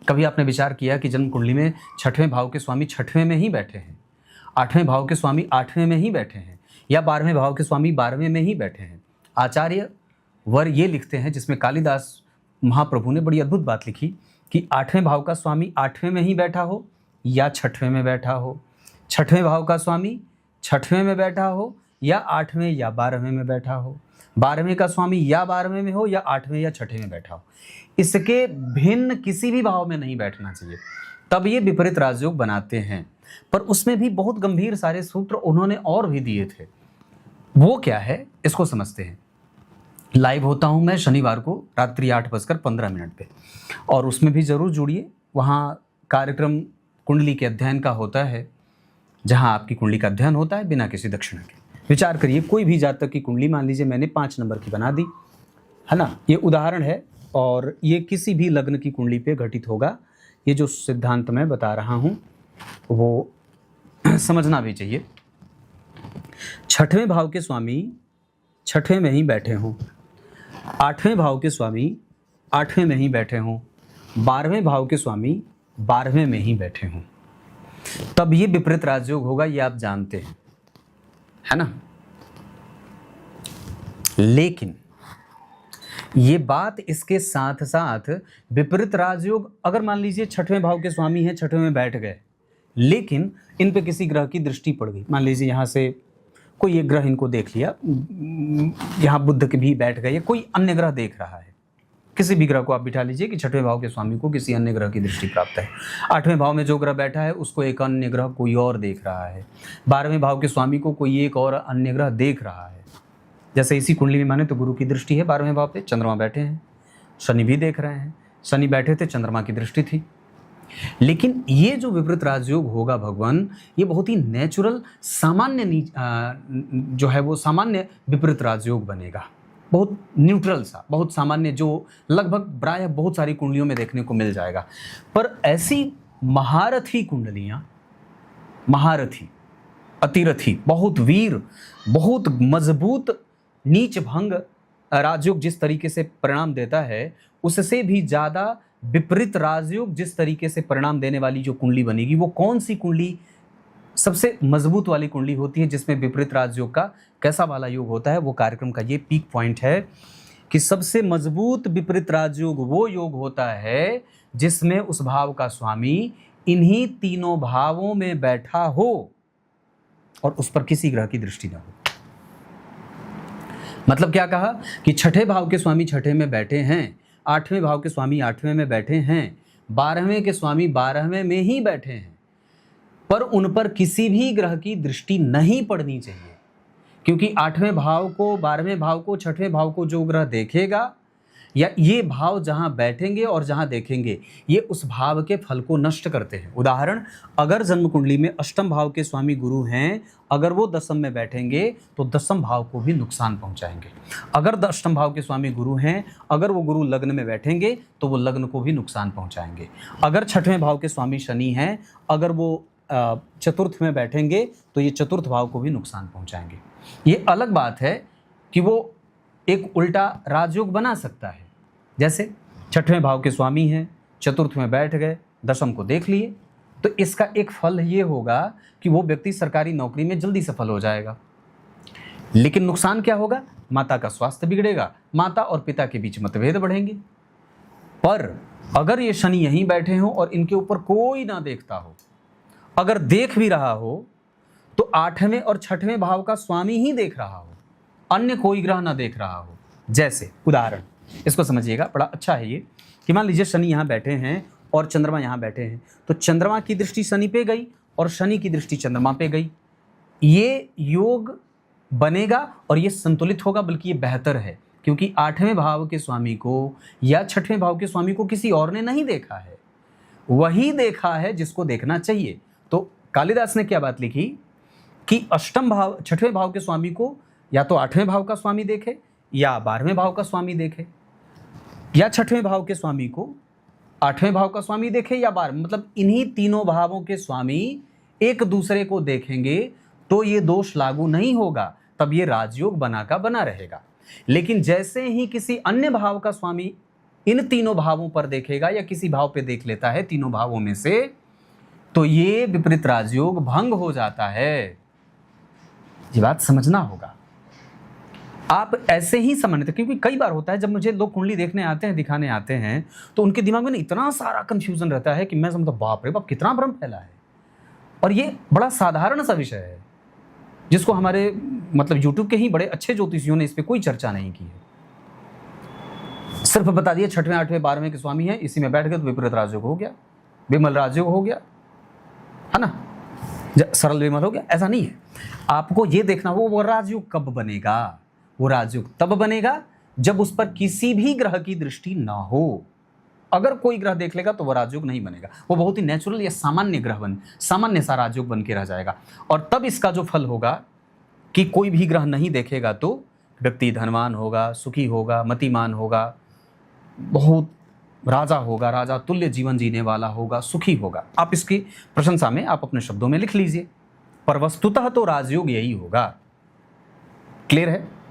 कभी आपने विचार किया कि जन्म कुंडली में छठवें भाव के स्वामी छठवें में ही बैठे हैं, आठवें भाव के स्वामी आठवें में ही बैठे हैं, या 12वें भाव के स्वामी 12वें में ही बैठे हैं? आचार्य वर ये लिखते हैं, जिसमें कालिदास महाप्रभु ने बड़ी अद्भुत बात लिखी कि 8वें भाव का स्वामी 8वें में ही बैठा हो या छठवें में बैठा हो, छठवें भाव का स्वामी छठवें में बैठा हो या 8वें या 12वें में बैठा हो, 12वें का स्वामी या 12वें में हो या 8वें या छठवें में बैठा हो, इसके भिन्न किसी भी भाव में नहीं बैठना चाहिए, तब ये विपरीत राजयोग बनाते हैं। पर उसमें भी बहुत गंभीर सारे सूत्र उन्होंने और भी दिए थे। वो क्या है, इसको समझते हैं। लाइव होता हूं मैं शनिवार को रात्रि 8:15 पे, और उसमें भी जरूर जुड़िए। वहाँ कार्यक्रम कुंडली के अध्ययन का होता है, जहाँ आपकी कुंडली का अध्ययन होता है बिना किसी दक्षिणा के। विचार करिए, कोई भी जातक की कुंडली, मान लीजिए मैंने 5 नंबर की बना दी है ना, ये उदाहरण है, और ये किसी भी लग्न की कुंडली पे घटित होगा। ये जो सिद्धांत मैं बता रहा हूँ वो समझना भी चाहिए। छठवें भाव के स्वामी छठवें में ही बैठे हों, 8वें भाव के स्वामी 8वें में ही बैठे हों, 12वें भाव के स्वामी 12वें में ही बैठे हों, तब ये विपरीत राजयोग होगा, ये आप जानते हैं, है ना। लेकिन ये बात इसके साथ साथ विपरीत राजयोग, अगर मान लीजिए छठवें भाव के स्वामी हैं, छठवें में बैठ गए, लेकिन इन पे किसी ग्रह की दृष्टि पड़ गई, मान लीजिए यहाँ से कोई एक ग्रह इनको देख लिया, यहाँ बुध के भी बैठ गए, कोई अन्य ग्रह देख रहा है, किसी भी ग्रह को आप बिठा लीजिए कि छठवें भाव के स्वामी को किसी अन्य ग्रह की दृष्टि प्राप्त है, 8वें भाव में जो ग्रह बैठा है उसको एक अन्य ग्रह कोई और देख रहा है, 12वें भाव के स्वामी को कोई एक और अन्य ग्रह देख रहा है। जैसे इसी कुंडली में माने तो गुरु की दृष्टि है 12वें भाव पे, चंद्रमा बैठे हैं, शनि भी देख रहे हैं, शनि बैठे थे, चंद्रमा की दृष्टि थी। लेकिन ये जो विपरीत राजयोग होगा भगवान, ये बहुत ही नेचुरल सामान्य जो है वो सामान्य विपरीत राजयोग बनेगा, बहुत न्यूट्रल सा, बहुत सामान्य, जो लगभग प्रायः बहुत सारी कुंडलियों में देखने को मिल जाएगा। पर ऐसी महारथी कुंडलियाँ, महारथी, अतिरथी, बहुत वीर, बहुत मजबूत नीच भंग राजयोग जिस तरीके से परिणाम देता है, उससे भी ज़्यादा विपरीत राजयोग जिस तरीके से परिणाम देने वाली जो कुंडली बनेगी, वो कौन सी कुंडली सबसे मजबूत वाली कुंडली होती है, जिसमें विपरीत राजयोग का कैसा वाला योग होता है, वो कार्यक्रम का ये पीक पॉइंट है कि सबसे मजबूत विपरीत राजयोग वो योग होता है जिसमें उस भाव का स्वामी इन्हीं तीनों भावों में बैठा हो और उस पर किसी ग्रह की दृष्टि न हो। मतलब क्या कहा कि छठे भाव के स्वामी छठे में बैठे हैं, 8वें भाव के स्वामी 8वें में बैठे हैं, 12वें के स्वामी 12वें में ही बैठे हैं, पर उन पर किसी भी ग्रह की दृष्टि नहीं पड़नी चाहिए, क्योंकि 8वें भाव को, 12वें भाव को, छठवें भाव को जो ग्रह देखेगा, या ये भाव जहाँ बैठेंगे और जहाँ देखेंगे, ये उस भाव के फल को नष्ट करते हैं। उदाहरण, अगर जन्म कुंडली में अष्टम भाव के स्वामी गुरु हैं, अगर वो दसम में बैठेंगे तो दसम भाव को भी नुकसान पहुंचाएंगे। अगर अष्टम भाव के स्वामी गुरु हैं, अगर वो गुरु लग्न में बैठेंगे तो वो लग्न को भी नुकसान पहुंचाएंगे। अगर छठवें भाव के स्वामी शनि हैं, अगर वो चतुर्थ में बैठेंगे तो ये चतुर्थ भाव को भी नुकसान पहुंचाएंगे। ये अलग बात है कि वो एक उल्टा राजयोग बना सकता है, जैसे छठवें भाव के स्वामी हैं, चतुर्थ में बैठ गए, दशम को देख लिए, तो इसका एक फल ये होगा कि वो व्यक्ति सरकारी नौकरी में जल्दी सफल हो जाएगा। लेकिन नुकसान क्या होगा? माता का स्वास्थ्य बिगड़ेगा, माता और पिता के बीच मतभेद बढ़ेंगे। पर अगर ये शनि यहीं बैठे हों और इनके ऊपर कोई ना देखता हो, अगर देख भी रहा हो तो 8वें और छठवें भाव का स्वामी ही देख रहा हो, अन्य कोई ग्रह ना देख रहा हो। जैसे उदाहरण, इसको समझिएगा, बड़ा अच्छा है ये, कि मान लीजिए शनि यहाँ बैठे हैं और चंद्रमा यहाँ बैठे हैं, तो चंद्रमा की दृष्टि शनि पे गई और शनि की दृष्टि चंद्रमा पे गई। ये योग बनेगा और ये संतुलित होगा, बल्कि ये बेहतर है, क्योंकि 8वें भाव के स्वामी को या छठवें भाव के स्वामी को किसी और ने नहीं देखा है, वही देखा है जिसको देखना चाहिए। तो कालिदास ने क्या बात लिखी कि अष्टम भाव, छठवें भाव के स्वामी को या तो 8वें भाव का स्वामी देखे, या 12वें भाव का स्वामी देखे, या छठवें भाव के स्वामी को 8वें भाव का स्वामी देखे, या 12, मतलब इन्हीं तीनों भावों के स्वामी एक दूसरे को देखेंगे तो ये दोष लागू नहीं होगा, तब ये राजयोग बना का बना रहेगा। लेकिन जैसे ही किसी अन्य भाव का स्वामी इन तीनों भावों पर देखेगा या किसी भाव पे देख लेता है तीनों भावों में से, तो ये विपरीत राजयोग भंग हो जाता है। ये बात समझना होगा। आप ऐसे ही समझते, क्योंकि कई बार होता है जब मुझे लोग कुंडली देखने आते हैं, दिखाने आते हैं, तो उनके दिमाग में ना इतना सारा कंफ्यूजन रहता है कि मैं समझता बाप रे बाप कितना भ्रम फैला है। और ये बड़ा साधारण सा विषय है जिसको हमारे मतलब यूट्यूब के ही बड़े अच्छे ज्योतिषियों ने इस पे कोई चर्चा नहीं की है। सिर्फ बता दिया 6वें 8वें 12वें के स्वामी हैं, इसी में बैठ गए तो विपरीत राजयोग हो गया, विमल राजयोग हो गया, है ना, सरल विमल हो गया। ऐसा नहीं है। आपको ये देखना हो वो राजयोग कब बनेगा। वो राजयोग तब बनेगा जब उस पर किसी भी ग्रह की दृष्टि ना हो। अगर कोई ग्रह देख लेगा तो वह राजयोग नहीं बनेगा, वो बहुत ही नेचुरल या सामान्य ग्रह सामान्य सा राजयोग बन के रह जाएगा। और तब इसका जो फल होगा कि कोई भी ग्रह नहीं देखेगा तो व्यक्ति धनवान होगा, सुखी होगा, मतिमान होगा, बहुत राजा होगा, राजा तुल्य जीवन जीने वाला होगा, सुखी होगा। आप इसकी प्रशंसा में आप अपने शब्दों में लिख लीजिए, पर वस्तुतः तो राजयोग यही होगा। क्लियर है?